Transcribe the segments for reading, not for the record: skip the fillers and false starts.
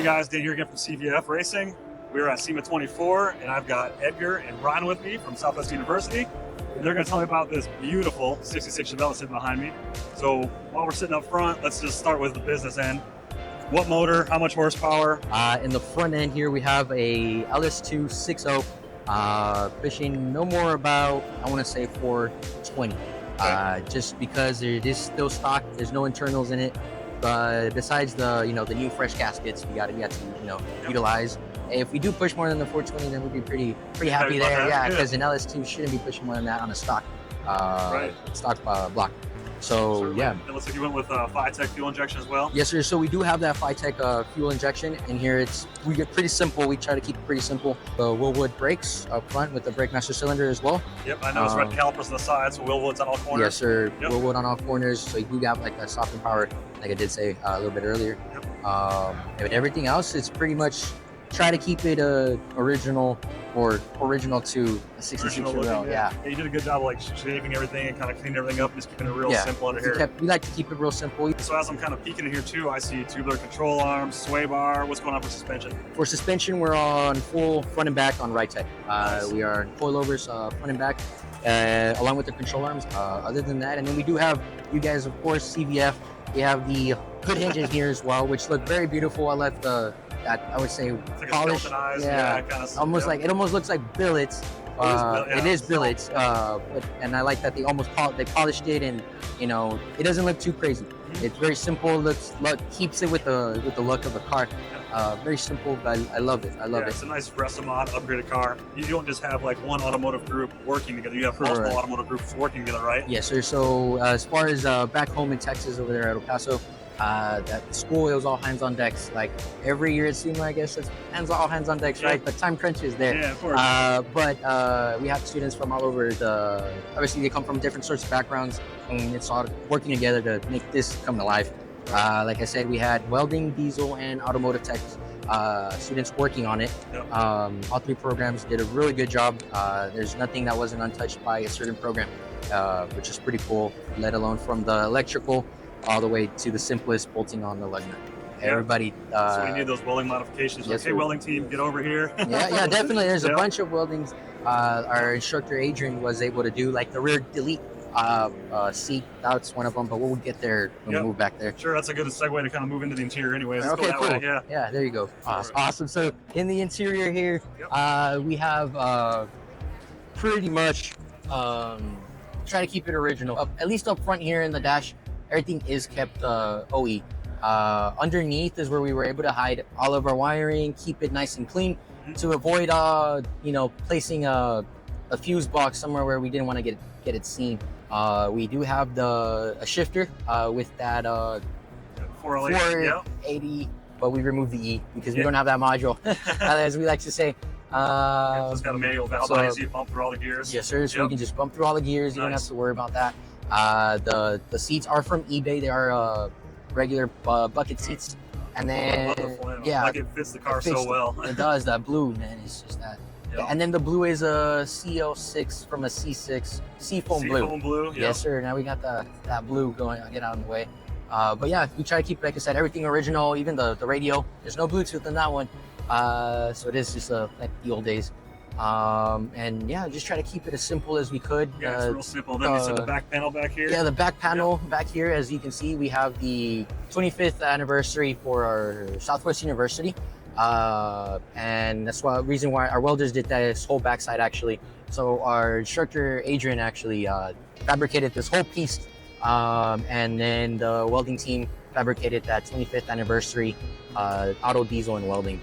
Hey guys, Dan here again from CVF Racing. We're at SEMA 24, and I've got Edgar and Ron with me from Southwest University. And they're going to tell me about this beautiful 66 Chevelle sitting behind me. So while we're sitting up front, let's just start with the business end. What motor, how much horsepower? In the front end here, we have a LS2 6.0, pushing no more about, I want to say 420. Just because it is still stock, there's no internals in it. But besides the the new fresh gaskets, we got to utilize. If we do push more than the 420, then we'd be pretty happy there. Yeah, because an LS2 shouldn't be pushing more than that on a stock block. So yeah. It looks like you went with Phi-Tech fuel injection as well. Yes, sir. So we do have that Phi-Tech fuel injection, and here we get pretty simple. We try to keep it pretty simple. The Willwood brakes up front with the brake master cylinder as well. Yep, I know it's red calipers on the side, so Willwood's on all corners. Yes, sir. Yep. Willwood on all corners. So you do have like a softening power, like I did say a little bit earlier. Yep. And everything else, it's pretty much try to keep it original to a 66 Chevelle. Yeah. You did a good job of like shaving everything and kind of cleaning everything up, just keeping it real simple under here. We like to keep it real simple. So as I'm kind of peeking in here too, I see tubular control arms, sway bar. What's going on for suspension? For suspension, we're on full front and back on Tech. Nice. We are coilovers front and back, along with the control arms. Other than that, and then we do have, you guys, of course, CVF. We have the hood hinges here as well, which look very beautiful. I left I would say it's like polished. Yeah, kind of, almost like it almost looks like billets. It is billets, and I like that they they polished it, and it doesn't look too crazy. It's very simple. Keeps it with the look of the car. Very simple, but I love it. I love it. It's a nice Resomod upgraded car. You don't just have like one automotive group working together. You have multiple automotive groups working together, right? Yes, sir. So as far as back home in Texas, over there at Paso, that school, it was all hands on decks. Like every year it seemed like, I guess it's all hands on decks, right? But time crunch is there. Yeah, of course. But we have students from all over obviously they come from different sorts of backgrounds, and it's all working together to make this come to life. Like I said, we had welding, diesel, and automotive tech students working on it. Yep. All three programs did a really good job. There's nothing that wasn't untouched by a certain program, which is pretty cool, let alone from the electrical all the way to the simplest bolting on the lug nut. Everybody. So we need those welding modifications. Yes, okay, welding team, get over here. yeah, definitely. There's a bunch of weldings. Our instructor Adrian was able to do, like the rear delete seat. That's one of them, but we'll get there when we move back there. Sure, that's a good segue to kind of move into the interior anyways. Let's okay, go that way. Yeah, there you go. Awesome. So in the interior here, we have pretty much try to keep it original. At least up front here in the dash, everything is kept OE. Underneath is where we were able to hide all of our wiring, keep it nice and clean, to avoid placing a fuse box somewhere where we didn't want to get it seen. We do have a shifter with that 480, but we removed the E because we don't have that module, as we like to say. It's got a manual valve behind you, bump through all the gears. Yes, sir. So we can just bump through all the gears. You don't have to worry about that. The seats are from eBay. They are regular bucket seats, and then like it fits the car so well. It does. That blue, man, it's just that. Yep. And then the blue is a CL6 from a C6 Seafoam blue. Seafoam blue. Yep. Yes, sir. Now we got that blue going. I'll get out of the way. But yeah, we try to keep, like I said, everything original. Even the radio. There's no Bluetooth in that one. So it is just like the old days. And yeah, just try to keep it as simple as we could. Yeah, it's real simple. Then you said the back panel back here. Yeah, the back panel back here, as you can see, we have the 25th anniversary for our Southwest University. And that's the reason why our welders did this whole backside actually. So our instructor Adrian actually fabricated this whole piece, and then the welding team fabricated that 25th anniversary auto, diesel, and welding.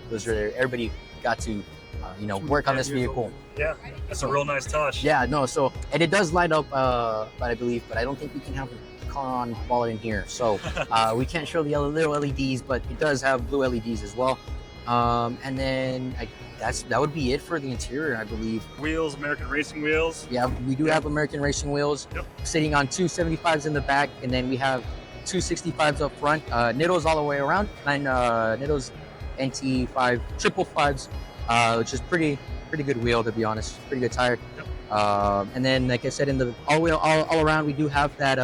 Those are everybody got to work on this vehicle. Yeah, that's a real nice touch. Yeah, no, so, and it does light up, I believe, but I don't think we can have a car on while in here. So we can't show the little LEDs, but it does have blue LEDs as well. And then that would be it for the interior, I believe. Wheels, American Racing wheels. Yeah, we do have American Racing wheels, sitting on two 75s in the back, and then we have two 65s up front. Nittles all the way around, 9 Nittles NT5 triple fives, which is pretty good wheel, to be honest. Pretty good tire. And then, like I said, in the all around, we do have that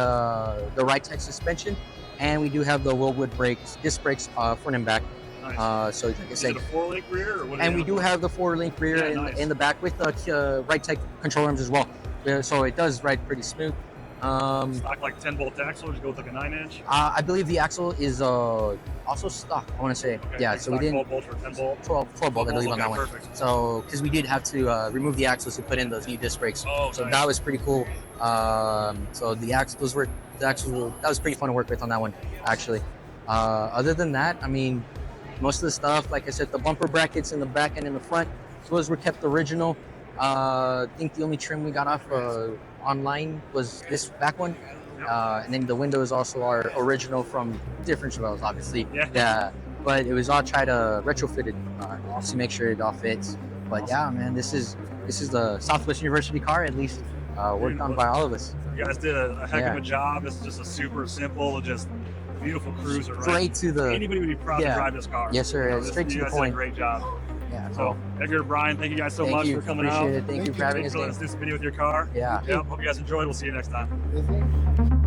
the Tech suspension, and we do have the Willwood brakes, disc brakes, front and back. Nice. So like I Is said, it a 4-link rear? Or what and we do have the 4-link rear Yeah, nice. in the back with the right type control arms as well. So it does ride pretty smooth. Stock like 10-bolt axle, or just go with like a 9-inch? I believe the axle is also stock, I want to say. Okay, Yeah, like so we stock didn't 12 bolts or 10 bolt? 12 bolt, I believe, on okay, that one. perfect. So, because we did have to remove the axles to put in those new disc brakes. Oh, So nice. that was pretty cool. So the axles that was pretty fun to work with on that one, actually. Other than that, I mean, most of the stuff, like I said, the bumper brackets in the back and in the front, those were kept original. I think the only trim we got off online was this back one. And then the windows also are original from different Chevelles, obviously. Yeah. But it was all tried to retrofit it to make sure it all fits. But yeah, man, this is the Southwest University car, at least worked on by all of us. You guys did a heck of a job. It's just a super simple, just beautiful cruiser, right? Straight to the. Anybody would be proud to drive this car. Yes, sir. You know, Straight to you the guys point. did a great job. Yeah. So, Edgar, Brian, thank you guys so Thank much you. for coming Appreciate out. it. Thank you for having us. Let's do some video with your car. Yeah. Yep. Hope you guys enjoyed. We'll see you next time.